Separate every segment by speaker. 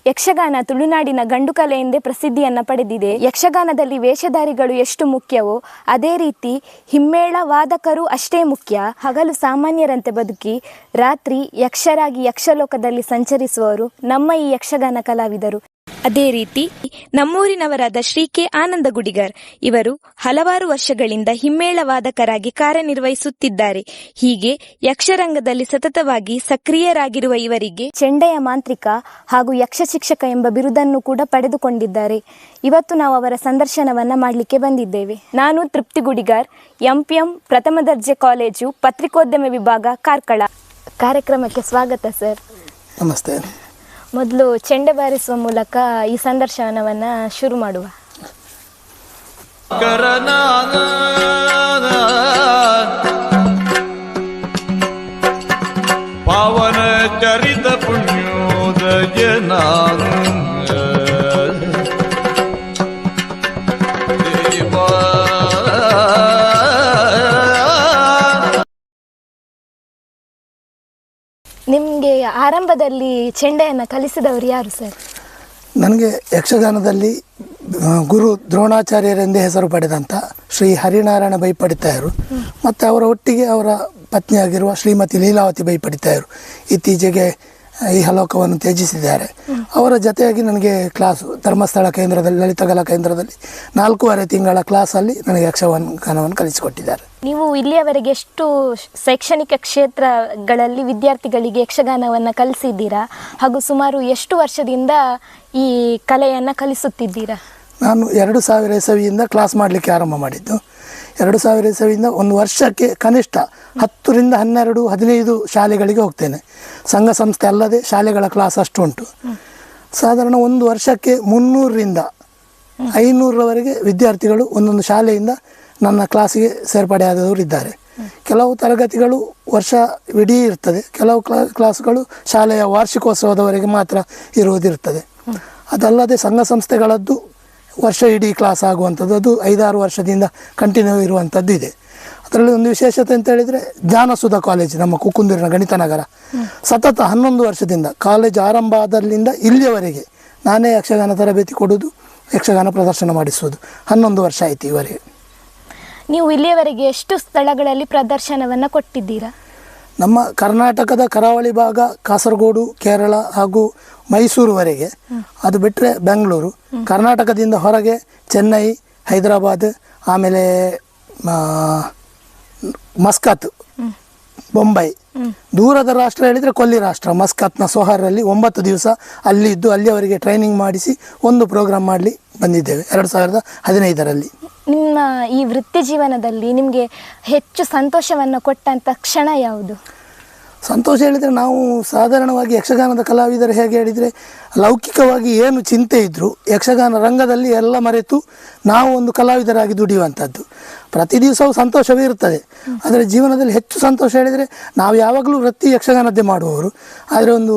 Speaker 1: ಯಕ್ಷಗಾನ ತುಳುನಾಡಿನ ಗಂಡು ಕಲೆ ಎಂದೇ ಪ್ರಸಿದ್ಧಿಯನ್ನು ಪಡೆದಿದೆ. ಯಕ್ಷಗಾನದಲ್ಲಿ ವೇಷಧಾರಿಗಳು ಎಷ್ಟು ಮುಖ್ಯವೋ ಅದೇ ರೀತಿ ಹಿಮ್ಮೇಳ ವಾದಕರು ಅಷ್ಟೇ ಮುಖ್ಯ. ಹಗಲು ಸಾಮಾನ್ಯರಂತೆ ಬದುಕಿ ರಾತ್ರಿ ಯಕ್ಷರಾಗಿ ಯಕ್ಷಲೋಕದಲ್ಲಿ ಸಂಚರಿಸುವವರು ನಮ್ಮ ಈ ಯಕ್ಷಗಾನ ಕಲಾವಿದರು. ಅದೇ ರೀತಿ ನಮ್ಮೂರಿನವರಾದ ಶ್ರೀ ಕೆ ಆನಂದ ಗುಡಿಗರ್ ಇವರು ಹಲವಾರು ವರ್ಷಗಳಿಂದ ಹಿಮ್ಮೇಳ ವಾದಕರಾಗಿ ಕಾರ್ಯನಿರ್ವಹಿಸುತ್ತಿದ್ದಾರೆ. ಹೀಗೆ ಯಕ್ಷರಂಗದಲ್ಲಿ ಸತತವಾಗಿ ಸಕ್ರಿಯರಾಗಿರುವ ಇವರಿಗೆ ಚೆಂಡೆಯ ಮಾಂತ್ರಿಕ ಹಾಗೂ ಯಕ್ಷ ಶಿಕ್ಷಕ ಎಂಬ ಬಿರುದನ್ನು ಕೂಡ ಪಡೆದುಕೊಂಡಿದ್ದಾರೆ. ಇವತ್ತು ನಾವು ಅವರ ಸಂದರ್ಶನವನ್ನ ಮಾಡಲಿಕ್ಕೆ ಬಂದಿದ್ದೇವೆ. ನಾನು ತೃಪ್ತಿ ಗುಡಿಗಾರ್, ಎಂಪಿಎಂ ಪ್ರಥಮ ದರ್ಜೆ ಕಾಲೇಜು ಪತ್ರಿಕೋದ್ಯಮ ವಿಭಾಗ, ಕಾರ್ಕಳ. ಕಾರ್ಯಕ್ರಮಕ್ಕೆ ಸ್ವಾಗತ ಸರ್.
Speaker 2: ನಮಸ್ತೆ.
Speaker 1: ಮೊದಲು ಚೆಂಡೆ ಬಾರಿಸುವ ಮೂಲಕ ಈ ಸಂದರ್ಶನವನ್ನ ಶುರು ಮಾಡುವ.
Speaker 3: ಪಾವನ ಚರಿತ ಪುಣ್ಯೋದಯ
Speaker 1: ನಿಮಗೆ ಆರಂಭದಲ್ಲಿ ಚೆಂಡೆಯನ್ನು ಕಲಿಸಿದವರು ಯಾರು ಸರ್?
Speaker 2: ನನಗೆ ಯಕ್ಷಗಾನದಲ್ಲಿ ಗುರು ದ್ರೋಣಾಚಾರ್ಯರೆಂದೇ ಹೆಸರು ಪಡೆದಂಥ ಶ್ರೀ ಹರಿನಾರಾಯಣ ಬೈಪಡಿತಾಯರು ಮತ್ತು ಅವರ ಒಟ್ಟಿಗೆ ಅವರ ಪತ್ನಿಯಾಗಿರುವ ಶ್ರೀಮತಿ ಲೀಲಾವತಿ ಬೈಪಡಿತಾಯರು ಇತ್ತೀಚೆಗೆ ಈ ಹಲೋಕವನ್ನು ತ್ಯಜಿಸಿದ್ದಾರೆ. ಅವರ ಜೊತೆಯಾಗಿ ನನಗೆ ಕ್ಲಾಸು ಧರ್ಮಸ್ಥಳ ಕೇಂದ್ರದಲ್ಲಿ, ಲಲಿತಕಲಾ ಕೇಂದ್ರದಲ್ಲಿ 4.5 ತಿಂಗಳ ಕ್ಲಾಸಲ್ಲಿ ನನಗೆ ಯಕ್ಷಗಾನವನ್ನು ಕಲಿಸಿಕೊಟ್ಟಿದ್ದಾರೆ.
Speaker 1: ನೀವು ಇಲ್ಲಿಯವರೆಗೆ ಎಷ್ಟು ಶೈಕ್ಷಣಿಕ ಕ್ಷೇತ್ರಗಳಲ್ಲಿ ವಿದ್ಯಾರ್ಥಿಗಳಿಗೆ ಯಕ್ಷಗಾನವನ್ನು ಕಲಿಸಿದ್ದೀರಾ ಹಾಗೂ ಸುಮಾರು ಎಷ್ಟು ವರ್ಷದಿಂದ ಈ ಕಲೆಯನ್ನು ಕಲಿಸುತ್ತಿದ್ದೀರಾ?
Speaker 2: ನಾನು 2000 ಇಸವಿಯಿಂದ ಕ್ಲಾಸ್ ಮಾಡಲಿಕ್ಕೆ ಆರಂಭ ಮಾಡಿದ್ದು. 2000 ಇಸವಿಯಿಂದ ಒಂದು ವರ್ಷಕ್ಕೆ ಕನಿಷ್ಠ 10 ರಿಂದ 12, 15 ಶಾಲೆಗಳಿಗೆ ಹೋಗ್ತೇನೆ. ಸಂಘ ಸಂಸ್ಥೆ ಅಲ್ಲದೆ ಶಾಲೆಗಳ ಕ್ಲಾಸ್ ಅಷ್ಟು ಉಂಟು. ಸಾಧಾರಣ ಒಂದು ವರ್ಷಕ್ಕೆ 300 ರಿಂದ 500ರವರೆಗೆ ವಿದ್ಯಾರ್ಥಿಗಳು ಒಂದೊಂದು ಶಾಲೆಯಿಂದ ನನ್ನ ಕ್ಲಾಸಿಗೆ ಸೇರ್ಪಡೆಯಾದವರು ಇದ್ದಾರೆ. ಕೆಲವು ತರಗತಿಗಳು ವರ್ಷ ಇಡೀ ಇರ್ತದೆ, ಕೆಲವು ಕ್ಲಾಸ್ಗಳು ಶಾಲೆಯ ವಾರ್ಷಿಕೋತ್ಸವದವರೆಗೆ ಮಾತ್ರ ಇರುವುದಿರ್ತದೆ. ಅದಲ್ಲದೆ ಸಂಘ ಸಂಸ್ಥೆಗಳದ್ದು ವರ್ಷ ಇಡೀ ಕ್ಲಾಸ್ ಆಗುವಂಥದ್ದು, ಅದು 5-6 ವರ್ಷದಿಂದ ಕಂಟಿನ್ಯೂ ಇರುವಂಥದ್ದು ಇದೆ. ಅದರಲ್ಲಿ ಒಂದು ವಿಶೇಷತೆ ಅಂತ ಹೇಳಿದರೆ ಜ್ಞಾನಸುಧ ಕಾಲೇಜ್, ನಮ್ಮ ಕುಕ್ಕುಂದೂರಿನ ಗಣಿತ ನಗರ, ಸತತ 11 ವರ್ಷದಿಂದ ಕಾಲೇಜ್ ಆರಂಭ ಆದಲ್ಲಿಂದ ಇಲ್ಲಿಯವರೆಗೆ ನಾನೇ ಯಕ್ಷಗಾನ ತರಬೇತಿ ಕೊಡೋದು, ಯಕ್ಷಗಾನ ಪ್ರದರ್ಶನ ಮಾಡಿಸುವುದು. 11 ವರ್ಷ ಆಯಿತು ಇವರೆಗೆ.
Speaker 1: ನೀವು ಇಲ್ಲಿಯವರೆಗೆ ಎಷ್ಟು ಸ್ಥಳಗಳಲ್ಲಿ ಪ್ರದರ್ಶನವನ್ನು ಕೊಟ್ಟಿದ್ದೀರಾ?
Speaker 2: ನಮ್ಮ ಕರ್ನಾಟಕದ ಕರಾವಳಿ ಭಾಗ, ಕಾಸರಗೋಡು, ಕೇರಳ ಹಾಗೂ ಮೈಸೂರುವರೆಗೆ. ಅದು ಬಿಟ್ಟರೆ ಬೆಂಗಳೂರು, ಕರ್ನಾಟಕದಿಂದ ಹೊರಗೆ ಚೆನ್ನೈ, ಹೈದರಾಬಾದ್, ಆಮೇಲೆ ಮಸ್ಕತ್, ಬೊಂಬೈ. ದೂರದ ರಾಷ್ಟ್ರ ಹೇಳಿದರೆ ಕೊಲ್ಲಿ ರಾಷ್ಟ್ರ, ಮಸ್ಕತ್ನ ಸೊಹಾರಲ್ಲಿ 9 ದಿವಸ ಅಲ್ಲಿ ಇದ್ದು ಅಲ್ಲಿಯವರೆಗೆ ಟ್ರೈನಿಂಗ್ ಮಾಡಿಸಿ ಒಂದು ಪ್ರೋಗ್ರಾಮ್ ಮಾಡಲಿ ಬಂದಿದ್ದೇವೆ 2015ರಲ್ಲಿ.
Speaker 1: ನಿಮ್ಮ ಈ ವೃತ್ತಿ ಜೀವನದಲ್ಲಿ ನಿಮಗೆ ಹೆಚ್ಚು ಸಂತೋಷವನ್ನು ಕೊಟ್ಟಂಥ ಕ್ಷಣ ಯಾವುದು?
Speaker 2: ಸಂತೋಷ ಹೇಳಿದರೆ, ನಾವು ಸಾಧಾರಣವಾಗಿ ಯಕ್ಷಗಾನದ ಕಲಾವಿದರು ಹೇಗೆ ಹೇಳಿದರೆ, ಲೌಕಿಕವಾಗಿ ಏನು ಚಿಂತೆ ಇದ್ದರೂ ಯಕ್ಷಗಾನ ರಂಗದಲ್ಲಿ ಎಲ್ಲ ಮರೆತು ನಾವು ಒಂದು ಕಲಾವಿದರಾಗಿ ದುಡಿಯುವಂಥದ್ದು. ಪ್ರತಿ ದಿವಸವೂ ಸಂತೋಷವೇ ಇರ್ತದೆ. ಆದರೆ ಜೀವನದಲ್ಲಿ ಹೆಚ್ಚು ಸಂತೋಷ ಹೇಳಿದರೆ, ನಾವು ಯಾವಾಗಲೂ ವೃತ್ತಿ ಯಕ್ಷಗಾನದ್ದೇ ಮಾಡುವವರು. ಆದರೆ ಒಂದು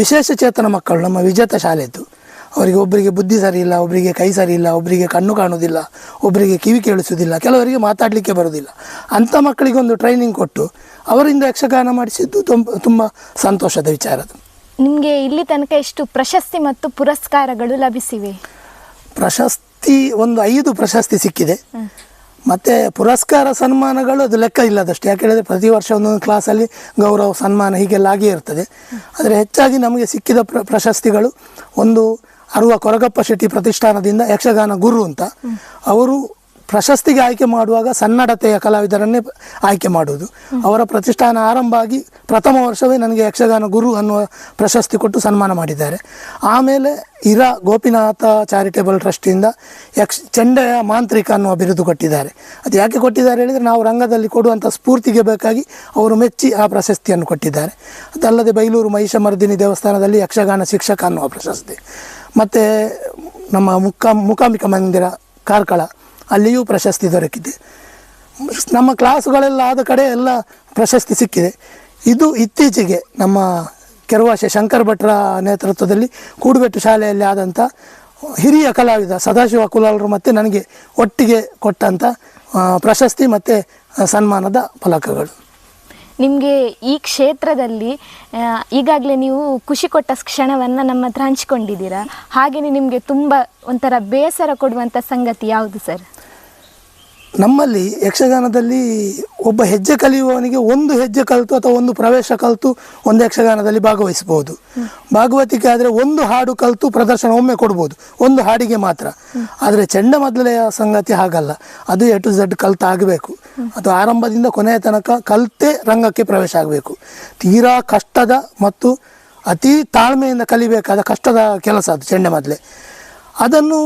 Speaker 2: ವಿಶೇಷ ಚೇತನ ಮಕ್ಕಳು ನಮ್ಮ ವಿಜೇತ ಶಾಲೆದ್ದು, ಅವರಿಗೆ ಒಬ್ಬರಿಗೆ ಬುದ್ಧಿ ಸರಿ ಇಲ್ಲ, ಒಬ್ಬರಿಗೆ ಕೈ ಸರಿ ಇಲ್ಲ, ಒಬ್ಬರಿಗೆ ಕಣ್ಣು ಕಾಣುವುದಿಲ್ಲ, ಒಬ್ಬರಿಗೆ ಕಿವಿ ಕೇಳಿಸುವುದಿಲ್ಲ, ಕೆಲವರಿಗೆ ಮಾತಾಡಲಿಕ್ಕೆ ಬರೋದಿಲ್ಲ. ಅಂಥ ಮಕ್ಕಳಿಗೆ ಒಂದು ಟ್ರೈನಿಂಗ್ ಕೊಟ್ಟು ಅವರಿಂದ ಯಕ್ಷಗಾನ ಮಾಡಿಸಿದ್ದು ತುಂಬ ಸಂತೋಷದ ವಿಚಾರ.
Speaker 1: ನಿಮಗೆ ಇಲ್ಲಿ ತನಕ ಎಷ್ಟು ಪ್ರಶಸ್ತಿ ಮತ್ತು ಪುರಸ್ಕಾರಗಳು ಲಭಿಸಿವೆ?
Speaker 2: ಪ್ರಶಸ್ತಿ ಒಂದು 5 ಪ್ರಶಸ್ತಿ ಸಿಕ್ಕಿದೆ. ಮತ್ತು ಪುರಸ್ಕಾರ ಸನ್ಮಾನಗಳು ಅದು ಲೆಕ್ಕ ಇಲ್ಲದಷ್ಟು. ಯಾಕೆ ಹೇಳಿದರೆ ಪ್ರತಿ ವರ್ಷ ಒಂದೊಂದು ಕ್ಲಾಸಲ್ಲಿ ಗೌರವ ಸನ್ಮಾನ ಹೀಗೆಲ್ಲ ಆಗಿಯೇ ಇರ್ತದೆ. ಆದರೆ ಹೆಚ್ಚಾಗಿ ನಮಗೆ ಸಿಕ್ಕಿದ ಪ್ರಶಸ್ತಿಗಳು, ಒಂದು ಅರುವ ಕೊರಗಪ್ಪ ಶೆಟ್ಟಿ ಪ್ರತಿಷ್ಠಾನದಿಂದ ಯಕ್ಷಗಾನ ಗುರು ಅಂತ, ಅವರು ಪ್ರಶಸ್ತಿಗೆ ಆಯ್ಕೆ ಮಾಡುವಾಗ ಸನ್ನಡತೆಯ ಕಲಾವಿದರನ್ನೇ ಆಯ್ಕೆ ಮಾಡುವುದು. ಅವರ ಪ್ರತಿಷ್ಠಾನ ಆರಂಭ ಆಗಿ ಪ್ರಥಮ ವರ್ಷವೇ ನನಗೆ ಯಕ್ಷಗಾನ ಗುರು ಅನ್ನುವ ಪ್ರಶಸ್ತಿ ಕೊಟ್ಟು ಸನ್ಮಾನ ಮಾಡಿದ್ದಾರೆ. ಆಮೇಲೆ ಇರಾ ಗೋಪಿನಾಥ ಚಾರಿಟೇಬಲ್ ಟ್ರಸ್ಟಿಂದ ಚೆಂಡೆಯ ಮಾಂತ್ರಿಕ ಅನ್ನುವ ಬಿರುದು ಕೊಟ್ಟಿದ್ದಾರೆ. ಅದು ಯಾಕೆ ಕೊಟ್ಟಿದ್ದಾರೆ ಹೇಳಿದರೆ, ನಾವು ರಂಗದಲ್ಲಿ ಕೊಡುವಂಥ ಸ್ಫೂರ್ತಿಗೆ ಬೇಕಾಗಿ ಅವರು ಮೆಚ್ಚಿ ಆ ಪ್ರಶಸ್ತಿಯನ್ನು ಕೊಟ್ಟಿದ್ದಾರೆ. ಅದಲ್ಲದೆ ಬೈಲೂರು ಮಹಿಷಮರ್ದಿನಿ ದೇವಸ್ಥಾನದಲ್ಲಿ ಯಕ್ಷಗಾನ ಶಿಕ್ಷಕ ಅನ್ನುವ ಪ್ರಶಸ್ತಿ, ಮತ್ತು ನಮ್ಮ ಮೂಕಾಂಬಿಕಾ ಮಂದಿರ ಕಾರ್ಕಳ, ಅಲ್ಲಿಯೂ ಪ್ರಶಸ್ತಿ ದೊರಕಿದೆ. ನಮ್ಮ ಕ್ಲಾಸುಗಳೆಲ್ಲ ಆದ ಕಡೆ ಎಲ್ಲ ಪ್ರಶಸ್ತಿ ಸಿಕ್ಕಿದೆ. ಇದು ಇತ್ತೀಚೆಗೆ ನಮ್ಮ ಕೆರವಾಶೆ ಶಂಕರ್ ಭಟ್ರ ನೇತೃತ್ವದಲ್ಲಿ ಕೂಡುಬೆಟ್ಟು ಶಾಲೆಯಲ್ಲಿ ಆದಂಥ ಹಿರಿಯ ಕಲಾವಿದ ಸದಾಶಿವ ಕುಲಾಲರು ಮತ್ತು ನನಗೆ ಒಟ್ಟಿಗೆ ಕೊಟ್ಟಂಥ ಪ್ರಶಸ್ತಿ ಮತ್ತು ಸನ್ಮಾನದ ಫಲಕಗಳು.
Speaker 1: ನಿಮಗೆ ಈ ಕ್ಷೇತ್ರದಲ್ಲಿ ಈಗಾಗಲೇ ನೀವು ಖುಷಿ ಕೊಟ್ಟ ಕ್ಷಣವನ್ನು ನಮ್ಮ ಹತ್ರ ಹಂಚ್ಕೊಂಡಿದ್ದೀರಾ. ಹಾಗೆಯೇ ನಿಮಗೆ ತುಂಬ ಒಂಥರ ಬೇಸರ ಕೊಡುವಂಥ ಸಂಗತಿ ಯಾವುದು ಸರ್?
Speaker 2: ನಮ್ಮಲ್ಲಿ ಯಕ್ಷಗಾನದಲ್ಲಿ ಒಬ್ಬ ಹೆಜ್ಜೆ ಕಲಿಯುವವನಿಗೆ ಒಂದು ಹೆಜ್ಜೆ ಕಲಿತು ಅಥವಾ ಒಂದು ಪ್ರವೇಶ ಕಲಿತು ಒಂದು ಯಕ್ಷಗಾನದಲ್ಲಿ ಭಾಗವಹಿಸ್ಬೋದು. ಭಾಗವತಿಕೆ ಆದರೆ ಒಂದು ಹಾಡು ಕಲಿತು ಪ್ರದರ್ಶನ ಒಮ್ಮೆ ಕೊಡ್ಬೋದು, ಒಂದು ಹಾಡಿಗೆ ಮಾತ್ರ. ಆದರೆ ಚೆಂಡಮದ್ದಳೆಯ ಸಂಗತಿ ಹಾಗಲ್ಲ, ಅದು A to Z ಕಲಿತಾಗಬೇಕು. ಅದು ಆರಂಭದಿಂದ ಕೊನೆಯ ತನಕ ಕಲಿತೇ ರಂಗಕ್ಕೆ ಪ್ರವೇಶ ಆಗಬೇಕು. ತೀರಾ ಕಷ್ಟದ ಮತ್ತು ಅತಿ ತಾಳ್ಮೆಯಿಂದ ಕಲಿಬೇಕಾದ ಕಷ್ಟದ ಕೆಲಸ ಅದು ಚೆಂಡಮದ್ದಳೆ. ಅದನ್ನು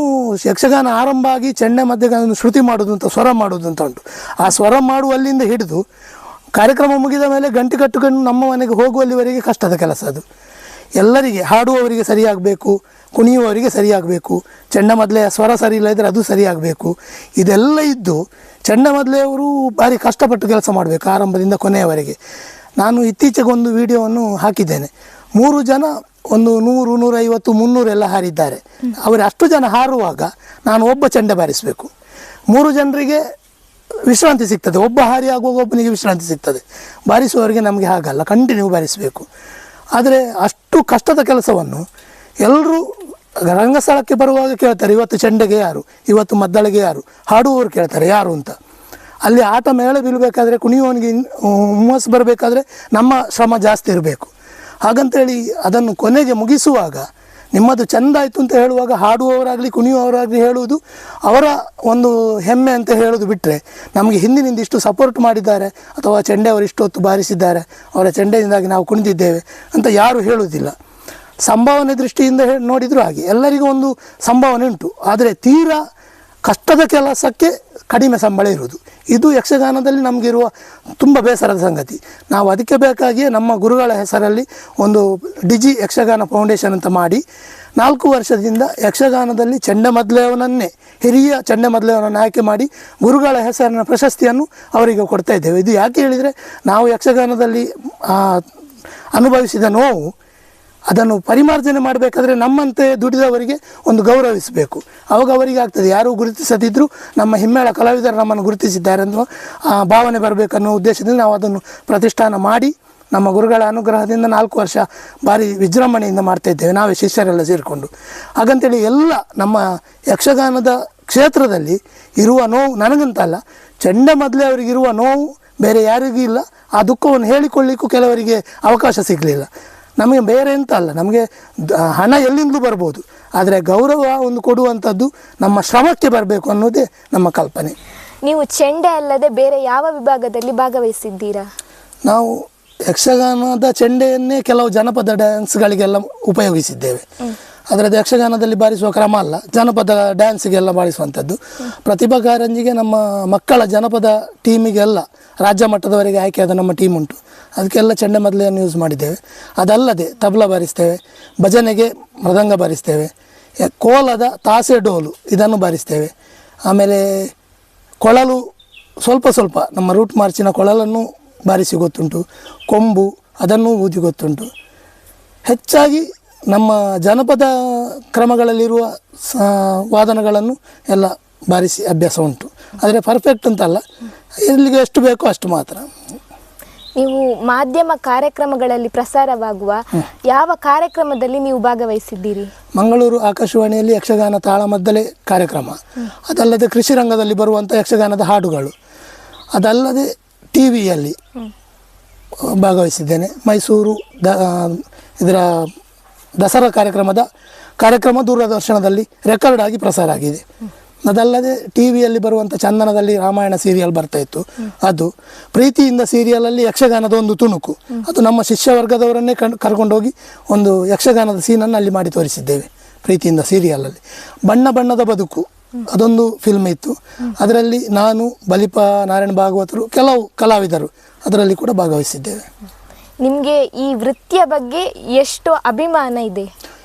Speaker 2: ಯಕ್ಷಗಾನ ಆರಂಭ ಆಗಿ ಚೆಂಡಮದ್ದಳೆಗೆ ಅದನ್ನು ಶ್ರುತಿ ಮಾಡೋದು ಅಂತ, ಸ್ವರ ಮಾಡೋದು ಅಂತ ಉಂಟು. ಆ ಸ್ವರ ಮಾಡುವಲ್ಲಿಂದ ಹಿಡಿದು ಕಾರ್ಯಕ್ರಮ ಮುಗಿದ ಮೇಲೆ ಗಂಟೆ ಕಟ್ಟುಕೊಂಡು ನಮ್ಮ ಮನೆಗೆ ಹೋಗುವಲ್ಲಿವರೆಗೆ ಕಷ್ಟದ ಕೆಲಸ ಅದು. ಎಲ್ಲರಿಗೆ, ಹಾಡುವವರಿಗೆ ಸರಿಯಾಗಬೇಕು, ಕುಣಿಯುವವರಿಗೆ ಸರಿಯಾಗಬೇಕು, ಚೆಂಡಮದ್ದಳೆಯ ಸ್ವರ ಸರಿ ಇಲ್ಲದಿದ್ದರೆ ಅದು ಸರಿಯಾಗಬೇಕು. ಇದೆಲ್ಲ ಇದ್ದು ಚೆಂಡಮದ್ದಳೆಯವರು ಭಾರಿ ಕಷ್ಟಪಟ್ಟು ಕೆಲಸ ಮಾಡಬೇಕು ಆರಂಭದಿಂದ ಕೊನೆಯವರೆಗೆ. ನಾನು ಇತ್ತೀಚೆಗೆ ಒಂದು ವಿಡಿಯೋವನ್ನು ಹಾಕಿದ್ದೇನೆ. 3 ಜನ ಒಂದು 100, 150, 300 ಎಲ್ಲ ಹಾರಿದ್ದಾರೆ. ಅವರು ಅಷ್ಟು ಜನ ಹಾರುವಾಗ ನಾನು ಒಬ್ಬ ಚೆಂಡೆ ಬಾರಿಸಬೇಕು. 3 ಜನರಿಗೆ ವಿಶ್ರಾಂತಿ ಸಿಗ್ತದೆ, ಒಬ್ಬ ಹಾರಿ ಆಗುವಾಗ ಒಬ್ಬನಿಗೆ ವಿಶ್ರಾಂತಿ ಸಿಗ್ತದೆ. ಬಾರಿಸುವವರಿಗೆ ನಮಗೆ ಹಾಗಲ್ಲ, ಕಂಟಿನ್ಯೂ ಬಾರಿಸಬೇಕು. ಆದರೆ ಅಷ್ಟು ಕಷ್ಟದ ಕೆಲಸವನ್ನು ಎಲ್ಲರೂ ರಂಗಸ್ಥಳಕ್ಕೆ ಬರುವಾಗ ಕೇಳ್ತಾರೆ, ಇವತ್ತು ಚೆಂಡೆಗೆ ಯಾರು, ಇವತ್ತು ಮದ್ದಳೆಗೆ ಯಾರು, ಹಾಡುವವರು ಕೇಳ್ತಾರೆ ಯಾರು ಅಂತ. ಅಲ್ಲಿ ಆಟ ಮೇಲೆ ಬೀಳಬೇಕಾದ್ರೆ, ಕುಣಿಯುವವನಿಗೆ ಹುಮ್ಮಸ್ಸು ಬರಬೇಕಾದ್ರೆ ನಮ್ಮ ಶ್ರಮ ಜಾಸ್ತಿ ಇರಬೇಕು. ಹಾಗಂತೇಳಿ ಅದನ್ನು ಕೊನೆಗೆ ಮುಗಿಸುವಾಗ ನಿಮ್ಮದು ಚೆಂದ ಆಯಿತು ಅಂತ ಹೇಳುವಾಗ ಹಾಡುವವರಾಗಲಿ ಕುಣಿಯುವವರಾಗಲಿ ಹೇಳುವುದು ಅವರ ಒಂದು ಹೆಮ್ಮೆ ಅಂತ ಹೇಳೋದು ಬಿಟ್ಟರೆ, ನಮಗೆ ಹಿಂದಿನಿಂದ ಇಷ್ಟು ಸಪೋರ್ಟ್ ಮಾಡಿದ್ದಾರೆ ಅಥವಾ ಚೆಂಡೆಯವರು ಇಷ್ಟು ಹೊತ್ತು ಬಾರಿಸಿದ್ದಾರೆ, ಅವರ ಚೆಂಡೆಯಿಂದಾಗಿ ನಾವು ಕುಣಿದಿದ್ದೇವೆ ಅಂತ ಯಾರು ಹೇಳುವುದಿಲ್ಲ. ಸಂಭಾವನೆ ದೃಷ್ಟಿಯಿಂದ ನೋಡಿದರೂ ಹಾಗೆ ಎಲ್ಲರಿಗೂ ಒಂದು ಸಂಭಾವನೆ ಉಂಟು. ಆದರೆ ತೀರಾ ಕಷ್ಟದ ಕೆಲಸಕ್ಕೆ ಕಡಿಮೆ ಸಂಬಳ ಇರುವುದು. ಇದು ಯಕ್ಷಗಾನದಲ್ಲಿ ನಮಗಿರುವ ತುಂಬ ಬೇಸರದ ಸಂಗತಿ. ನಾವು ಅದಕ್ಕೆ ಬೇಕಾಗಿಯೇ ನಮ್ಮ ಗುರುಗಳ ಹೆಸರಲ್ಲಿ ಒಂದು ಡಿಜಿ ಯಕ್ಷಗಾನ ಫೌಂಡೇಶನ್ ಅಂತ ಮಾಡಿ 4 ವರ್ಷದಿಂದ ಯಕ್ಷಗಾನದಲ್ಲಿ ಚೆಂಡಮದ್ದಳೆಯವನನ್ನೇ, ಹಿರಿಯ ಚೆಂಡಮದ್ದಳೆಯವನನ್ನು ಆಯ್ಕೆ ಮಾಡಿ ಗುರುಗಳ ಹೆಸರಿನ ಪ್ರಶಸ್ತಿಯನ್ನು ಅವರಿಗೆ ಕೊಡ್ತಾ ಇದ್ದೇವೆ. ಇದು ಯಾಕೆ ಹೇಳಿದರೆ, ನಾವು ಯಕ್ಷಗಾನದಲ್ಲಿ ಅನುಭವಿಸಿದ ನೋವು ಅದನ್ನು ಪರಿಮಾರ್ಜನೆ ಮಾಡಬೇಕಾದ್ರೆ ನಮ್ಮಂತೆ ದುಡಿದವರಿಗೆ ಒಂದು ಗೌರವಿಸಬೇಕು. ಆವಾಗ ಅವರಿಗೆ ಆಗ್ತದೆ, ಯಾರೂ ಗುರುತಿಸದಿದ್ದರೂ ನಮ್ಮ ಹಿಮ್ಮೇಳ ಕಲಾವಿದರು ನಮ್ಮನ್ನು ಗುರುತಿಸಿದ್ದಾರೆ ಅನ್ನೋ ಭಾವನೆ ಬರಬೇಕನ್ನೋ ಉದ್ದೇಶದಿಂದ ನಾವು ಅದನ್ನು ಪ್ರತಿಷ್ಠಾನ ಮಾಡಿ ನಮ್ಮ ಗುರುಗಳ ಅನುಗ್ರಹದಿಂದ 4 ವರ್ಷ ಭಾರಿ ವಿಜೃಂಭಣೆಯಿಂದ ಮಾಡ್ತಾ ಇದ್ದೇವೆ, ನಾವೇ ಶಿಷ್ಯರೆಲ್ಲ ಸೇರಿಕೊಂಡು. ಹಾಗಂತೇಳಿ ಎಲ್ಲ ನಮ್ಮ ಯಕ್ಷಗಾನದ ಕ್ಷೇತ್ರದಲ್ಲಿ ಇರುವ ನೋವು ನನಗಂತಲ್ಲ, ಚೆಂಡಮದ್ದಳೆಯವರಿಗಿರುವ ನೋವು ಬೇರೆ ಯಾರಿಗೂ ಇಲ್ಲ. ಆ ದುಃಖವನ್ನು ಹೇಳಿಕೊಳ್ಳಿಕ್ಕೂ ಕೆಲವರಿಗೆ ಅವಕಾಶ ಸಿಗಲಿಲ್ಲ. ನಮಗೆ ಬೇರೆ ಎಂತ ಅಲ್ಲ, ನಮಗೆ ಹಣ ಎಲ್ಲಿಂದಲೂ ಬರ್ಬೋದು, ಆದರೆ ಗೌರವ ಒಂದು ಕೊಡುವಂಥದ್ದು ನಮ್ಮ ಶ್ರಮಕ್ಕೆ ಬರಬೇಕು ಅನ್ನೋದೇ ನಮ್ಮ ಕಲ್ಪನೆ.
Speaker 1: ನೀವು ಚೆಂಡೆ ಅಲ್ಲದೆ ಬೇರೆ ಯಾವ ವಿಭಾಗದಲ್ಲಿ ಭಾಗವಹಿಸಿದ್ದೀರಾ?
Speaker 2: ನಾವು ಯಕ್ಷಗಾನದ ಚೆಂಡೆಯನ್ನೇ ಕೆಲವು ಜನಪದ ಡ್ಯಾನ್ಸ್ಗಳಿಗೆಲ್ಲ ಉಪಯೋಗಿಸಿದ್ದೇವೆ. ಅದರದ್ದು ಯಕ್ಷಗಾನದಲ್ಲಿ ಬಾರಿಸುವ ಕ್ರಮ ಅಲ್ಲ, ಜನಪದ ಡ್ಯಾನ್ಸಿಗೆಲ್ಲ ಬಾರಿಸುವಂಥದ್ದು. ಪ್ರತಿಭಾ ಕಾರಂಜಿಗೆ ನಮ್ಮ ಮಕ್ಕಳ ಜನಪದ ಟೀಮಿಗೆಲ್ಲ ರಾಜ್ಯ ಮಟ್ಟದವರೆಗೆ ಆಯ್ಕೆಯಾದ ನಮ್ಮ ಟೀಮ್ ಉಂಟು. ಅದಕ್ಕೆಲ್ಲ ಚೆಂಡಮದ್ದಳೆಯನ್ನು ಯೂಸ್ ಮಾಡಿದ್ದೇವೆ. ಅದಲ್ಲದೆ ತಬಲ ಬಾರಿಸ್ತೇವೆ, ಭಜನೆಗೆ ಮೃದಂಗ ಬಾರಿಸ್ತೇವೆ, ಕೋಲದ ತಾಸೆ ಡೋಲು ಇದನ್ನು ಬಾರಿಸ್ತೇವೆ. ಆಮೇಲೆ ಕೊಳಲು ಸ್ವಲ್ಪ ನಮ್ಮ ರೂಟ್ ಮಾರ್ಚಿನ ಕೊಳಲನ್ನು ಬಾರಿಸಿ ಗೊತ್ತುಂಟು, ಕೊಂಬು ಅದನ್ನು ಊದಿ ಗೊತ್ತುಂಟು. ಹೆಚ್ಚಾಗಿ ನಮ್ಮ ಜನಪದ ಕ್ರಮಗಳಲ್ಲಿರುವ ವಾದನಗಳನ್ನು ಎಲ್ಲ ಬಾರಿಸಿ ಅಭ್ಯಾಸ ಉಂಟು. ಆದರೆ ಪರ್ಫೆಕ್ಟ್ ಅಂತಲ್ಲ, ಇಲ್ಲಿಗೆ ಎಷ್ಟು ಬೇಕೋ ಅಷ್ಟು ಮಾತ್ರ.
Speaker 1: ನೀವು ಮಾಧ್ಯಮ ಕಾರ್ಯಕ್ರಮಗಳಲ್ಲಿ ಪ್ರಸಾರವಾಗುವ ಯಾವ ಕಾರ್ಯಕ್ರಮದಲ್ಲಿ ನೀವು ಭಾಗವಹಿಸಿದ್ದೀರಿ?
Speaker 2: ಮಂಗಳೂರು ಆಕಾಶವಾಣಿಯಲ್ಲಿ ಯಕ್ಷಗಾನ ತಾಳಮದ್ದಲೆ ಕಾರ್ಯಕ್ರಮ, ಅದಲ್ಲದೆ ಕೃಷಿ ರಂಗದಲ್ಲಿ ಬರುವಂಥ ಯಕ್ಷಗಾನದ ಹಾಡುಗಳು, ಅದಲ್ಲದೆ ಟಿ ವಿಯಲ್ಲಿ ಭಾಗವಹಿಸಿದ್ದೇನೆ. ಮೈಸೂರು ಇದರ ದಸರಾ ಕಾರ್ಯಕ್ರಮ ದೂರದರ್ಶನದಲ್ಲಿ ರೆಕಾರ್ಡ್ ಆಗಿ ಪ್ರಸಾರ ಆಗಿದೆ. ಅದಲ್ಲದೆ ಟಿ ವಿಯಲ್ಲಿ ಬರುವಂಥ ಚಂದನದಲ್ಲಿ ರಾಮಾಯಣ ಸೀರಿಯಲ್ ಬರ್ತಾಯಿತ್ತು, ಅದು ಪ್ರೀತಿಯಿಂದ ಸೀರಿಯಲಲ್ಲಿ ಯಕ್ಷಗಾನದ ಒಂದು ತುಣುಕು, ಅದು ನಮ್ಮ ಶಿಷ್ಯ ವರ್ಗದವರನ್ನೇ ಕರ್ಕೊಂಡೋಗಿ ಒಂದು ಯಕ್ಷಗಾನದ ಸೀನನ್ನು ಅಲ್ಲಿ ಮಾಡಿ ತೋರಿಸಿದ್ದೇವೆ ಪ್ರೀತಿಯಿಂದ ಸೀರಿಯಲಲ್ಲಿ. ಬಣ್ಣ ಬಣ್ಣದ ಬದುಕು ಅದೊಂದು ಫಿಲ್ಮ್ ಇತ್ತು, ಅದರಲ್ಲಿ ನಾನು, ಬಲಿಪ ನಾರಾಯಣ ಭಾಗವತರು, ಕೆಲವು ಕಲಾವಿದರು ಅದರಲ್ಲಿ ಕೂಡ ಭಾಗವಹಿಸಿದ್ದೇವೆ.
Speaker 1: ನಿಮಗೆ ಈ ವೃತ್ತಿಯ ಬಗ್ಗೆ ಎಷ್ಟು ಅಭಿಮಾನ ಇದೆ?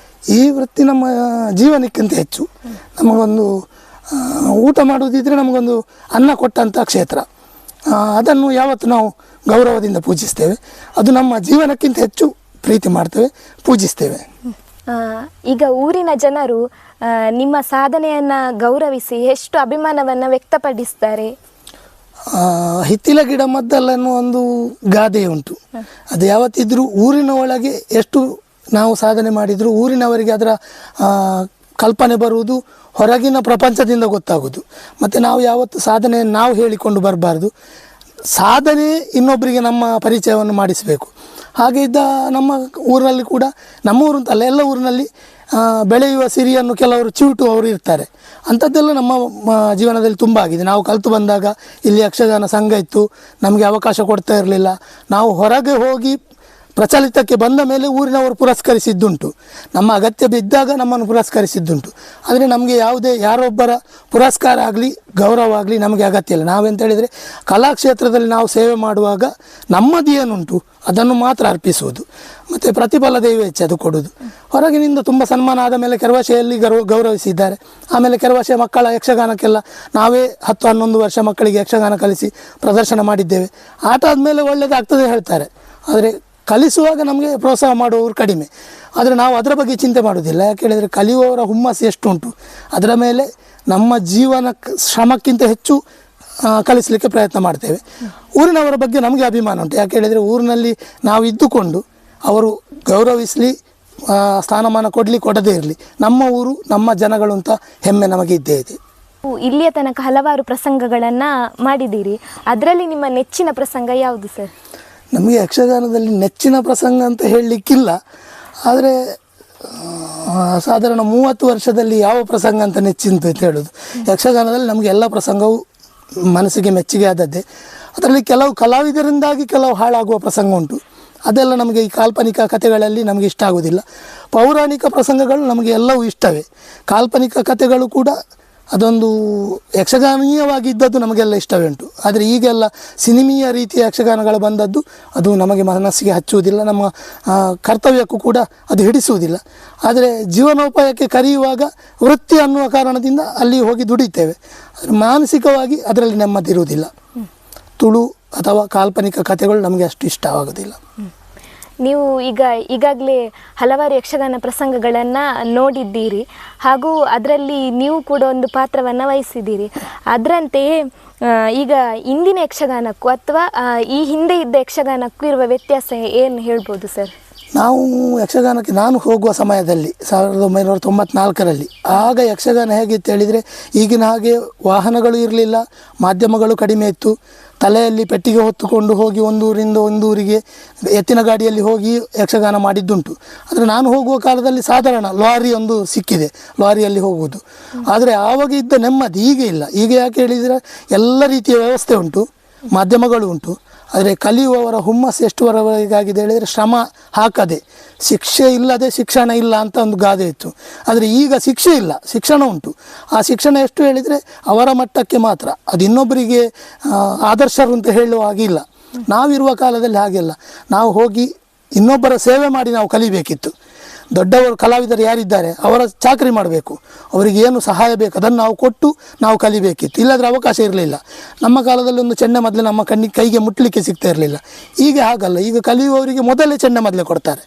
Speaker 2: ಈ ವೃತ್ತಿ ನಮ್ಮ ಜೀವನಕ್ಕಿಂತ ಹೆಚ್ಚು. ನಮಗೊಂದು ಊಟ ಮಾಡೋದಿದ್ರೆ ನಮಗೊಂದು ಅನ್ನ ಕೊಟ್ಟಂಥ ಕ್ಷೇತ್ರ, ಅದನ್ನು ಯಾವತ್ತು ನಾವು ಗೌರವದಿಂದ ಪೂಜಿಸ್ತೇವೆ. ಅದು ನಮ್ಮ ಜೀವನಕ್ಕಿಂತ ಹೆಚ್ಚು ಪ್ರೀತಿ ಮಾಡ್ತೇವೆ, ಪೂಜಿಸ್ತೇವೆ.
Speaker 1: ಈಗ ಊರಿನ ಜನರು ನಿಮ್ಮ ಸಾಧನೆಯನ್ನು ಗೌರವಿಸಿ ಎಷ್ಟು ಅಭಿಮಾನವನ್ನು ವ್ಯಕ್ತಪಡಿಸ್ತಾರೆ?
Speaker 2: ಹಿತ್ತಿಲ ಗಿಡ ಮದ್ದಲ್ಲನ್ನು ಒಂದು ಗಾದೆ ಉಂಟು. ಅದು ಯಾವತ್ತಿದ್ರೂ ಊರಿನ ಒಳಗೆ ಎಷ್ಟು ನಾವು ಸಾಧನೆ ಮಾಡಿದರೂ ಊರಿನವರಿಗೆ ಅದರ ಕಲ್ಪನೆ ಬರುವುದು ಹೊರಗಿನ ಪ್ರಪಂಚದಿಂದ ಗೊತ್ತಾಗೋದು. ಮತ್ತು ನಾವು ಯಾವತ್ತು ಸಾಧನೆಯನ್ನು ನಾವು ಹೇಳಿಕೊಂಡು ಬರಬಾರ್ದು, ಸಾಧನೆ ಇನ್ನೊಬ್ಬರಿಗೆ ನಮ್ಮ ಪರಿಚಯವನ್ನು ಮಾಡಿಸಬೇಕು. ಹಾಗೆ ಇದ್ದ ನಮ್ಮ ಊರಲ್ಲಿ ಕೂಡ, ನಮ್ಮ ಊರಂತಲ್ಲ ಎಲ್ಲ ಊರಿನಲ್ಲಿ ಬೆಳೆಯುವ ಸಿರಿಯನ್ನು ಕೆಲವರು ಚಿವುಟುವವರು ಇರ್ತಾರೆ. ಅಂಥದ್ದೆಲ್ಲ ನಮ್ಮ ಜೀವನದಲ್ಲಿ ತುಂಬ ಆಗಿದೆ. ನಾವು ಕಲಿತು ಬಂದಾಗ ಇಲ್ಲಿ ಯಕ್ಷಗಾನ ಸಂಘ ಇತ್ತು, ನಮಗೆ ಅವಕಾಶ ಕೊಡ್ತಾ ಇರಲಿಲ್ಲ. ನಾವು ಹೊರಗೆ ಹೋಗಿ ಪ್ರಚಲಿತಕ್ಕೆ ಬಂದ ಮೇಲೆ ಊರಿನವರು ಪುರಸ್ಕರಿಸಿದ್ದುಂಟು, ನಮ್ಮ ಅಗತ್ಯ ಬಿದ್ದಾಗ ನಮ್ಮನ್ನು ಪುರಸ್ಕರಿಸಿದ್ದುಂಟು. ಆದರೆ ನಮಗೆ ಯಾವುದೇ ಯಾರೊಬ್ಬರ ಪುರಸ್ಕಾರ ಆಗಲಿ ಗೌರವ ಆಗಲಿ ನಮಗೆ ಅಗತ್ಯ ಇಲ್ಲ. ನಾವೆಂತ ಹೇಳಿದರೆ ಕಲಾಕ್ಷೇತ್ರದಲ್ಲಿ ನಾವು ಸೇವೆ ಮಾಡುವಾಗ ನಮ್ಮದು ಏನುಂಟು ಅದನ್ನು ಮಾತ್ರ ಅರ್ಪಿಸುವುದು, ಮತ್ತು ಪ್ರತಿಫಲ ದೈವೇಚ್ಛೆ ಅದು ಕೊಡೋದು. ಹೊರಗಿನಿಂದ ತುಂಬ ಸನ್ಮಾನ ಆದ ಮೇಲೆ ಕೆರವಶೆಯಲ್ಲಿ ಗೌರವಿಸಿದ್ದಾರೆ. ಆಮೇಲೆ ಕೆರವಶೆ ಮಕ್ಕಳ ಯಕ್ಷಗಾನಕ್ಕೆಲ್ಲ ನಾವೇ 10-11 ವರ್ಷ ಮಕ್ಕಳಿಗೆ ಯಕ್ಷಗಾನ ಕಲಿಸಿ ಪ್ರದರ್ಶನ ಮಾಡಿದ್ದೇವೆ. ಆಟ ಆದಮೇಲೆ ಒಳ್ಳೆಯದಾಗ್ತದೆ ಹೇಳ್ತಾರೆ, ಆದರೆ ಕಲಿಸುವಾಗ ನಮಗೆ ಪ್ರೋತ್ಸಾಹ ಮಾಡುವವರು ಕಡಿಮೆ. ಆದರೆ ನಾವು ಅದರ ಬಗ್ಗೆ ಚಿಂತೆ ಮಾಡೋದಿಲ್ಲ. ಯಾಕೆ ಹೇಳಿದರೆ ಕಲಿಯುವವರ ಹುಮ್ಮಸ್ಸು ಎಷ್ಟು ಉಂಟು, ಅದರ ಮೇಲೆ ನಮ್ಮ ಜೀವನ ಶ್ರಮಕ್ಕಿಂತ ಹೆಚ್ಚು ಕಲಿಸಲಿಕ್ಕೆ ಪ್ರಯತ್ನ ಮಾಡ್ತೇವೆ. ಊರಿನವರ ಬಗ್ಗೆ ನಮಗೆ ಅಭಿಮಾನ ಉಂಟು. ಯಾಕೆ ಹೇಳಿದರೆ ಊರಿನಲ್ಲಿ ನಾವು ಇದ್ದುಕೊಂಡು ಅವರು ಗೌರವಿಸಲಿ, ಸ್ಥಾನಮಾನ ಕೊಡಲಿ ಕೊಡದೇ ಇರಲಿ, ನಮ್ಮ ಊರು ನಮ್ಮ ಜನಗಳು ಅಂತ ಹೆಮ್ಮೆ ನಮಗೆ ಇದ್ದೇ ಇದೆ.
Speaker 1: ಇಲ್ಲಿಯ ತನಕ ಹಲವಾರು ಪ್ರಸಂಗಗಳನ್ನು ಮಾಡಿದ್ದೀರಿ, ಅದರಲ್ಲಿ ನಿಮ್ಮ ನೆಚ್ಚಿನ ಪ್ರಸಂಗ ಯಾವುದು ಸರ್?
Speaker 2: ನಮಗೆ ಯಕ್ಷಗಾನದಲ್ಲಿ ನೆಚ್ಚಿನ ಪ್ರಸಂಗ ಅಂತ ಹೇಳಲಿಕ್ಕಿಲ್ಲ, ಆದರೆ ಸಾಧಾರಣ 30 ವರ್ಷದಲ್ಲಿ ಯಾವ ಪ್ರಸಂಗ ಅಂತ ನೆಚ್ಚಿಂತು ಅಂತ ಹೇಳೋದು. ಯಕ್ಷಗಾನದಲ್ಲಿ ನಮಗೆ ಎಲ್ಲ ಪ್ರಸಂಗವು ಮನಸ್ಸಿಗೆ ಮೆಚ್ಚುಗೆ ಆದದ್ದೇ. ಅದರಲ್ಲಿ ಕೆಲವು ಕಲಾವಿದರಿಂದಾಗಿ ಕೆಲವು ಹಾಳಾಗುವ ಪ್ರಸಂಗ ಉಂಟು, ಅದೆಲ್ಲ ನಮಗೆ ಈ ಕಾಲ್ಪನಿಕ ಕಥೆಗಳಲ್ಲಿ ನಮಗೆ ಇಷ್ಟ ಆಗೋದಿಲ್ಲ. ಪೌರಾಣಿಕ ಪ್ರಸಂಗಗಳು ನಮಗೆ ಎಲ್ಲವೂ ಇಷ್ಟವೇ. ಕಾಲ್ಪನಿಕ ಕಥೆಗಳು ಕೂಡ ಅದೊಂದು ಯಕ್ಷಗಾನೀಯವಾಗಿದ್ದದ್ದು ನಮಗೆಲ್ಲ ಇಷ್ಟವೇ ಉಂಟು. ಆದರೆ ಈಗೆಲ್ಲ ಸಿನಿಮೀಯ ರೀತಿಯ ಯಕ್ಷಗಾನಗಳು ಬಂದದ್ದು ಅದು ನಮಗೆ ಮನಸ್ಸಿಗೆ ಹಚ್ಚುವುದಿಲ್ಲ, ನಮ್ಮ ಕರ್ತವ್ಯಕ್ಕೂ ಕೂಡ ಅದು ಹಿಡಿಸುವುದಿಲ್ಲ. ಆದರೆ ಜೀವನೋಪಾಯಕ್ಕೆ ಕರೆಯುವಾಗ ವೃತ್ತಿ ಅನ್ನುವ ಕಾರಣದಿಂದ ಅಲ್ಲಿ ಹೋಗಿ ದುಡಿತೇವೆ, ಆದರೆ ಮಾನಸಿಕವಾಗಿ ಅದರಲ್ಲಿ ನೆಮ್ಮದಿರುವುದಿಲ್ಲ. ತುಳು ಅಥವಾ ಕಾಲ್ಪನಿಕ ಕಥೆಗಳು ನಮಗೆ ಅಷ್ಟು ಇಷ್ಟವಾಗೋದಿಲ್ಲ.
Speaker 1: ನೀವು ಈಗಾಗಲೇ ಹಲವಾರು ಯಕ್ಷಗಾನ ಪ್ರಸಂಗಗಳನ್ನು ನೋಡಿದ್ದೀರಿ, ಹಾಗೂ ಅದರಲ್ಲಿ ನೀವು ಕೂಡ ಒಂದು ಪಾತ್ರವನ್ನು ವಹಿಸಿದ್ದೀರಿ. ಅದರಂತೆಯೇ ಈಗ ಇಂದಿನ ಯಕ್ಷಗಾನಕ್ಕೂ ಅಥವಾ ಈ ಹಿಂದೆ ಇದ್ದ ಯಕ್ಷಗಾನಕ್ಕೂ ಇರುವ ವ್ಯತ್ಯಾಸ ಏನು ಹೇಳ್ಬೋದು ಸರ್?
Speaker 2: ನಾವು ಯಕ್ಷಗಾನಕ್ಕೆ ನಾನು ಹೋಗುವ ಸಮಯದಲ್ಲಿ 1994ರಲ್ಲಿ ಆಗ ಯಕ್ಷಗಾನ ಹೇಗಿತ್ತು ಹೇಳಿದರೆ, ಈಗಿನ ಹಾಗೆ ವಾಹನಗಳು ಇರಲಿಲ್ಲ, ಮಾಧ್ಯಮಗಳು ಕಡಿಮೆ ಇತ್ತು. ತಲೆಯಲ್ಲಿ ಪೆಟ್ಟಿಗೆ ಹೊತ್ತುಕೊಂಡು ಹೋಗಿ ಒಂದೂರಿಂದ ಒಂದೂರಿಗೆ ಎತ್ತಿನ ಗಾಡಿಯಲ್ಲಿ ಹೋಗಿ ಯಕ್ಷಗಾನ ಮಾಡಿದ್ದುಂಟು. ಆದರೆ ನಾನು ಹೋಗುವ ಕಾಲದಲ್ಲಿ ಸಾಧಾರಣ ಲಾರಿ ಒಂದು ಸಿಕ್ಕಿದೆ, ಲಾರಿಯಲ್ಲಿ ಹೋಗುವುದು. ಆದರೆ ಆವಾಗ ಇದ್ದ ನೆಮ್ಮದಿ ಈಗ ಇಲ್ಲ. ಈಗ ಯಾಕೆ ಹೇಳಿದರೆ ಎಲ್ಲ ರೀತಿಯ ವ್ಯವಸ್ಥೆ ಉಂಟು, ಮಾಧ್ಯಮಗಳು ಉಂಟು, ಆದರೆ ಕಲಿಯುವವರ ಹುಮ್ಮಸ್ಸು ಎಷ್ಟುವರೆಗಾಗಿದೆ ಹೇಳಿದರೆ ಶ್ರಮ ಹಾಕದೆ, ಶಿಕ್ಷೆ ಇಲ್ಲದೆ ಶಿಕ್ಷಣ ಇಲ್ಲ ಅಂತ ಒಂದು ಗಾದೆ ಇತ್ತು. ಆದರೆ ಈಗ ಶಿಕ್ಷೆ ಇಲ್ಲ, ಶಿಕ್ಷಣ ಉಂಟು. ಆ ಶಿಕ್ಷಣ ಎಷ್ಟು ಹೇಳಿದರೆ ಅವರ ಮಟ್ಟಕ್ಕೆ ಮಾತ್ರ, ಅದು ಇನ್ನೊಬ್ಬರಿಗೆ ಆದರ್ಶರು ಅಂತ ಹೇಳುವ ಹಾಗಿಲ್ಲ. ನಾವಿರುವ ಕಾಲದಲ್ಲಿ ಹಾಗೆಲ್ಲ, ನಾವು ಹೋಗಿ ಇನ್ನೊಬ್ಬರ ಸೇವೆ ಮಾಡಿ ನಾವು ಕಲಿಬೇಕಿತ್ತು. ದೊಡ್ಡವರು ಕಲಾವಿದರು ಯಾರಿದ್ದಾರೆ ಅವರ ಚಾಕರಿ ಮಾಡಬೇಕು, ಅವರಿಗೆ ಏನು ಸಹಾಯ ಬೇಕು ಅದನ್ನು ನಾವು ಕೊಟ್ಟು ನಾವು ಕಲಿಬೇಕಿತ್ತು. ಇಲ್ಲದ್ರೆ ಅವಕಾಶ ಇರಲಿಲ್ಲ. ನಮ್ಮ ಕಾಲದಲ್ಲಿ ಒಂದು ಚೆಂಡೆ ಮೊದಲೇ ನಮ್ಮ ಕೈಗೆ ಮುಟ್ಟಲಿಕ್ಕೆ ಸಿಗ್ತಾ ಇರಲಿಲ್ಲ. ಈಗ ಹಾಗಲ್ಲ, ಈಗ ಕಲಿಯುವವರಿಗೆ ಮೊದಲೇ ಚೆಂಡೆ ಮೊದಲೇ ಕೊಡ್ತಾರೆ.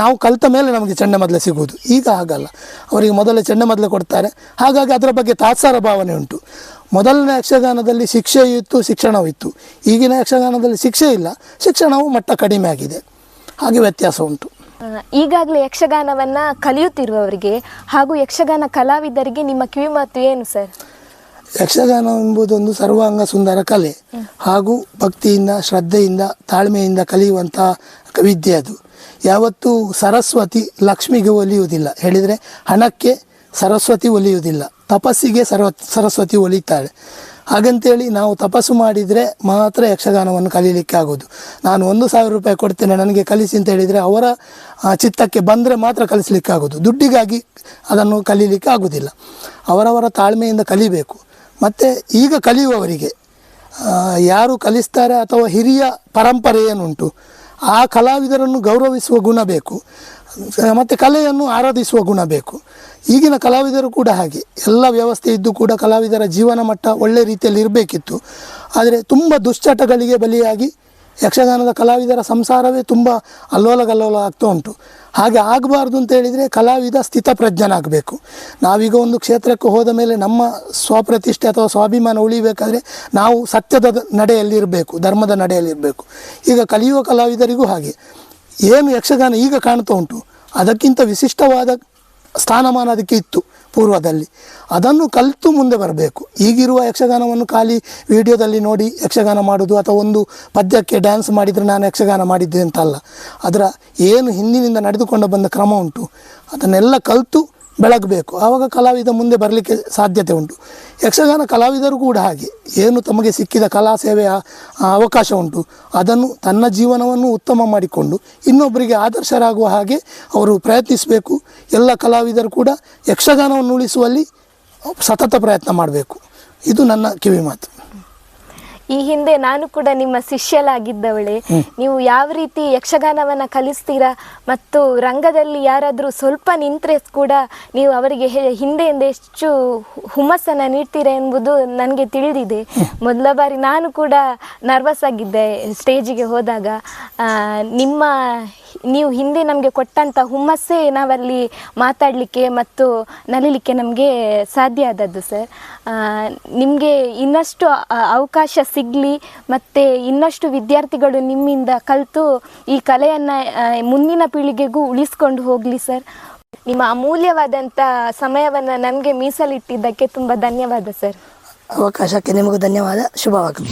Speaker 2: ನಾವು ಕಲಿತ ಮೇಲೆ ನಮಗೆ ಚೆಂಡೆ ಮೊದಲೇ ಸಿಗುವುದು. ಈಗ ಹಾಗಲ್ಲ, ಅವರಿಗೆ ಮೊದಲೇ ಚೆಂಡೆ ಮೊದಲೇ ಕೊಡ್ತಾರೆ. ಹಾಗಾಗಿ ಅದರ ಬಗ್ಗೆ ತಾತ್ಸಾರ ಭಾವನೆ ಉಂಟು. ಮೊದಲನೇ ಯಕ್ಷಗಾನದಲ್ಲಿ ಶಿಕ್ಷೆಯೂ ಇತ್ತು, ಶಿಕ್ಷಣವೂ ಇತ್ತು. ಈಗಿನ ಯಕ್ಷಗಾನದಲ್ಲಿ ಶಿಕ್ಷೆ ಇಲ್ಲ, ಶಿಕ್ಷಣವು ಮಟ್ಟ ಕಡಿಮೆ ಆಗಿದೆ. ಹಾಗೆ ವ್ಯತ್ಯಾಸ ಉಂಟು.
Speaker 1: ಈಗಾಗಲೇ ಯಕ್ಷಗಾನವನ್ನು ಕಲಿಯುತ್ತಿರುವವರಿಗೆ ಹಾಗೂ ಯಕ್ಷಗಾನ ಕಲಾವಿದರಿಗೆ ನಿಮ್ಮ ಕಿವಿಮಾತು ಏನು ಸರ್?
Speaker 2: ಯಕ್ಷಗಾನ ಎಂಬುದೊಂದು ಸರ್ವಾಂಗ ಸುಂದರ ಕಲೆ, ಹಾಗೂ ಭಕ್ತಿಯಿಂದ, ಶ್ರದ್ಧೆಯಿಂದ, ತಾಳ್ಮೆಯಿಂದ ಕಲಿಯುವಂಥ ವಿದ್ಯೆ. ಅದು ಯಾವತ್ತೂ ಸರಸ್ವತಿ ಲಕ್ಷ್ಮಿಗೆ ಒಲಿಯುವುದಿಲ್ಲ. ಹೇಳಿದರೆ ಹಣಕ್ಕೆ ಸರಸ್ವತಿ ಒಲಿಯುವುದಿಲ್ಲ, ತಪಸ್ಸಿಗೆ ಸರಸ್ವತಿ ಒಲಿತಾಳೆ. ಹಾಗಂತೇಳಿ ನಾವು ತಪಸ್ಸು ಮಾಡಿದರೆ ಮಾತ್ರ ಯಕ್ಷಗಾನವನ್ನು ಕಲೀಲಿಕ್ಕೆ ಆಗೋದು. ನಾನು 1,000 ರೂಪಾಯಿ ಕೊಡ್ತೇನೆ ನನಗೆ ಕಲಿಸಿ ಅಂತ ಹೇಳಿದರೆ ಅವರ ಚಿತ್ತಕ್ಕೆ ಬಂದರೆ ಮಾತ್ರ ಕಲಿಸಲಿಕ್ಕೆ ಆಗೋದು. ದುಡ್ಡಿಗಾಗಿ ಅದನ್ನು ಕಲೀಲಿಕ್ಕೆ ಆಗೋದಿಲ್ಲ. ಅವರವರ ತಾಳ್ಮೆಯಿಂದ ಕಲಿಬೇಕು. ಮತ್ತು ಈಗ ಕಲಿಯುವವರಿಗೆ ಯಾರು ಕಲಿಸ್ತಾರೆ ಅಥವಾ ಹಿರಿಯ ಪರಂಪರೆ ಏನುಂಟು ಆ ಕಲಾವಿದರನ್ನು ಗೌರವಿಸುವ ಗುಣ ಬೇಕು, ಮತ್ತು ಕಲೆಯನ್ನು ಆರಾಧಿಸುವ ಗುಣ ಬೇಕು. ಈಗಿನ ಕಲಾವಿದರು ಕೂಡ ಹಾಗೆ, ಎಲ್ಲ ವ್ಯವಸ್ಥೆ ಇದ್ದು ಕೂಡ ಕಲಾವಿದರ ಜೀವನ ಮಟ್ಟ ಒಳ್ಳೆ ರೀತಿಯಲ್ಲಿ ಇರಬೇಕಿತ್ತು. ಆದರೆ ತುಂಬ ದುಶ್ಚಟಗಳಿಗೆ ಬಲಿಯಾಗಿ ಯಕ್ಷಗಾನದ ಕಲಾವಿದರ ಸಂಸಾರವೇ ತುಂಬ ಅಲ್ಲೋಲ ಕಲ್ಲೋಲ ಆಗ್ತಾ ಉಂಟು. ಹಾಗೆ ಆಗಬಾರ್ದು ಅಂತ ಹೇಳಿದರೆ ಕಲಾವಿದ ಸ್ಥಿತಪ್ರಜ್ಞನಾಗಬೇಕು. ನಾವೀಗ ಒಂದು ಕ್ಷೇತ್ರಕ್ಕೆ ಹೋದ ಮೇಲೆ ನಮ್ಮ ಸ್ವಪ್ರತಿಷ್ಠೆ ಅಥವಾ ಸ್ವಾಭಿಮಾನ ಉಳಿಬೇಕಾದ್ರೆ ನಾವು ಸತ್ಯದ ನಡೆಯಲ್ಲಿರಬೇಕು, ಧರ್ಮದ ನಡೆಯಲ್ಲಿರಬೇಕು. ಈಗ ಕಲಿಯುವ ಕಲಾವಿದರಿಗೂ ಹಾಗೆ ಏನು ಯಕ್ಷಗಾನ ಈಗ ಕಾಣ್ತಾ ಉಂಟು ಅದಕ್ಕಿಂತ ವಿಶಿಷ್ಟವಾದ ಸ್ಥಾನಮಾನ ಅದಕ್ಕೆ ಇತ್ತು ಪೂರ್ವದಲ್ಲಿ. ಅದನ್ನು ಕಲಿತು ಮುಂದೆ ಬರಬೇಕು. ಈಗಿರುವ ಯಕ್ಷಗಾನವನ್ನು ಖಾಲಿ ವಿಡಿಯೋದಲ್ಲಿ ನೋಡಿ ಯಕ್ಷಗಾನ ಮಾಡೋದು ಅಥವಾ ಒಂದು ಪದ್ಯಕ್ಕೆ ಡ್ಯಾನ್ಸ್ ಮಾಡಿದರೆ ನಾನು ಯಕ್ಷಗಾನ ಮಾಡಿದ್ದೆ ಅಂತ ಅಲ್ಲ. ಅದರ ಏನು ಹಿಂದಿನಿಂದ ನಡೆದುಕೊಂಡು ಬಂದ ಕ್ರಮ ಉಂಟು ಅದನ್ನೆಲ್ಲ ಕಲಿತು ಬೆಳಗಬೇಕು. ಆವಾಗ ಕಲಾವಿದ ಮುಂದೆ ಬರಲಿಕ್ಕೆ ಸಾಧ್ಯತೆ ಉಂಟು. ಯಕ್ಷಗಾನ ಕಲಾವಿದರು ಕೂಡ ಹಾಗೆ ಏನು ತಮಗೆ ಸಿಕ್ಕಿದ ಕಲಾ ಸೇವೆಯ ಅವಕಾಶ ಉಂಟು ಅದನ್ನು ತನ್ನ ಜೀವನವನ್ನು ಉತ್ತಮ ಮಾಡಿಕೊಂಡು ಇನ್ನೊಬ್ಬರಿಗೆ ಆದರ್ಶರಾಗುವ ಹಾಗೆ ಅವರು ಪ್ರಯತ್ನಿಸಬೇಕು. ಎಲ್ಲ ಕಲಾವಿದರು ಕೂಡ ಯಕ್ಷಗಾನವನ್ನು ಉಳಿಸುವಲ್ಲಿ ಸತತ ಪ್ರಯತ್ನ ಮಾಡಬೇಕು. ಇದು ನನ್ನ ಕಿವಿ ಮಾತು.
Speaker 1: ಈ ಹಿಂದೆ ನಾನು ಕೂಡ ನಿಮ್ಮ ಶಿಷ್ಯಲಾಗಿದ್ದವಳೆ. ನೀವು ಯಾವ ರೀತಿ ಯಕ್ಷಗಾನವನ್ನ ಕಲಿಸ್ತೀರಾ ಮತ್ತು ರಂಗದಲ್ಲಿ ಯಾರಾದರೂ ಸ್ವಲ್ಪ ನಿಂತರೆ ಕೂಡ ನೀವು ಅವರಿಗೆ ಹಿಂದೆಯಿಂದ ಎಷ್ಟು ಹುಮ್ಮಸ್ಸನ್ನು ನೀಡ್ತೀರಾ ಎಂಬುದು ನನಗೆ ತಿಳಿದಿದೆ. ಮೊದಲ ಬಾರಿ ನಾನು ಕೂಡ ನರ್ವಸ್ ಆಗಿದ್ದೆ ಸ್ಟೇಜಿಗೆ ಹೋದಾಗ. ನೀವು ಹಿಂದೆ ನಮಗೆ ಕೊಟ್ಟಂಥ ಹುಮ್ಮಸ್ಸೇ ನಾವಲ್ಲಿ ಮಾತಾಡಲಿಕ್ಕೆ ಮತ್ತು ನಲಿಲಿಕ್ಕೆ ನಮಗೆ ಸಾಧ್ಯ ಆದದ್ದು ಸರ್. ನಿಮಗೆ ಇನ್ನಷ್ಟು ಅವಕಾಶ ಸಿಗಲಿ ಮತ್ತು ಇನ್ನಷ್ಟು ವಿದ್ಯಾರ್ಥಿಗಳು ನಿಮ್ಮಿಂದ ಕಲಿತು ಈ ಕಲೆಯನ್ನು ಮುಂದಿನ ಪೀಳಿಗೆಗೂ ಉಳಿಸ್ಕೊಂಡು ಹೋಗಲಿ ಸರ್. ನಿಮ್ಮ ಅಮೂಲ್ಯವಾದಂಥ ಸಮಯವನ್ನು ನಮಗೆ ಮೀಸಲಿಟ್ಟಿದ್ದಕ್ಕೆ ತುಂಬ ಧನ್ಯವಾದ ಸರ್.
Speaker 4: ಅವಕಾಶಕ್ಕೆ ನಿಮಗೂ ಧನ್ಯವಾದ. ಶುಭವಾಗಲಿ.